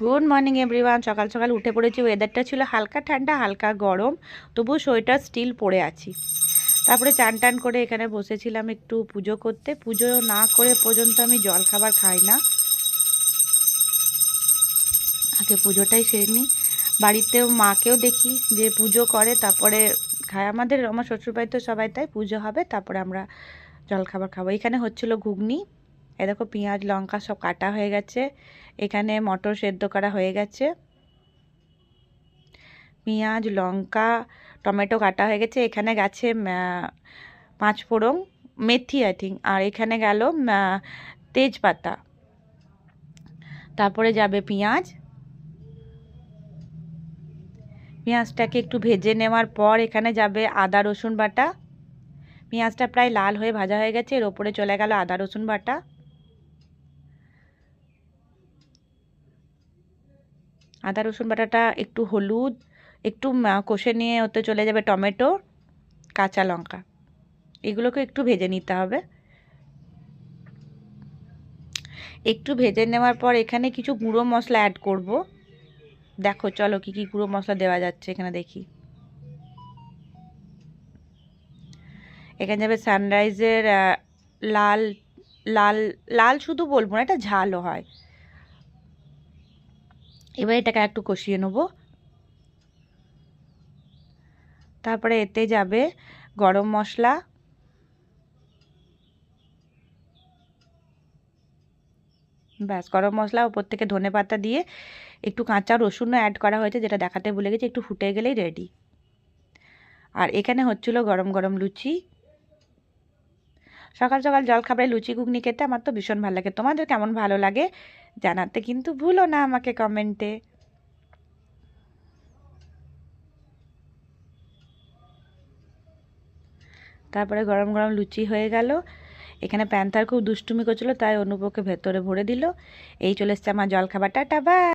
Good morning everyone. সকাল সকাল উঠে পড়েছি। ওয়েদারটা ছিল হালকা ঠান্ডা হালকা গরম, তবুও সোয়েটার স্টিল পরে আছি। তারপরে চান টান করে এখানে বসেছিলাম একটু পুজো করতে। পুজো না করে পর্যন্ত আমি জল খাবার খাই না, আগে পুজোটাই সেরে নিই। বাড়িতেও মাকেও দেখি যে পুজো করে তারপরে খায়। আমার শ্বশুরবাড়িতে সবাই তাই পুজো হবে তারপরে আমরা জল খাবার খাবো। এখানে হচ্ছিল ঘুগনি। এ দেখো পেঁয়াজ লঙ্কা সব কাটা হয়ে গেছে। এখানে মটর সেদ্ধ করা হয়ে গেছে। পেঁয়াজ লঙ্কা টমেটো কাটা হয়ে গেছে। এখানে গেছে পাঁচ ফোড়ন, মেথি আই থিঙ্ক, আর এখানে গেল তেজপাতা। তারপরে যাবে পেঁয়াজ। পেঁয়াজটাকে একটু ভেজে নেওয়ার পর এখানে যাবে আদা রসুন বাটা। পেঁয়াজটা প্রায় লাল হয়ে ভাজা হয়ে গেছে, এর ওপরে চলে গেল আদা রসুন বাটা। আদা রসুন বাটাটা একটু হলুদ একটু কষে নিয়ে ওতে চলে যাবে টমেটো কাঁচা লঙ্কা। এগুলোকে একটু ভেজে নিতে হবে। একটু ভেজে নেওয়ার পর এখানে কিছু গুঁড়ো মশলা অ্যাড করব। দেখো চলো কি কি গুঁড়ো মশলা দেওয়া যাচ্ছে এখানে দেখি। এখানে যাবে সানরাইজের লাল লাল লাল শুধু বলবো না, এটা ঝালও হয়। এবার এটাকে একটু কষিয়ে নেব। তারপরে এতে যাবে গরম মশলা, ব্যাস গরম মশলা, উপর থেকে ধনে পাতা দিয়ে একটু কাঁচা রসুনও অ্যাড করা হয়েছে, যেটা দেখাতে ভুলে গেছি। একটু ফুটে গেলেই রেডি। আর এখানে হচ্ছিল গরম গরম লুচি। সকাল সকাল জলখাবারে লুচি ঘুগনি খেতে আমার তো ভীষণ ভালো লাগে। তোমাদের কেমন ভালো লাগে জানাতে কিন্তু ভুলো না আমাকে কমেন্টে। তারপরে গরম গরম লুচি হয়ে গেল। এখানে প্যান্থার খুব দুষ্টুমি করছিল, তাই অনুপকে ভেতরে ভরে দিল। এই চলে এসছে আমার জলখাবার। Tata bye.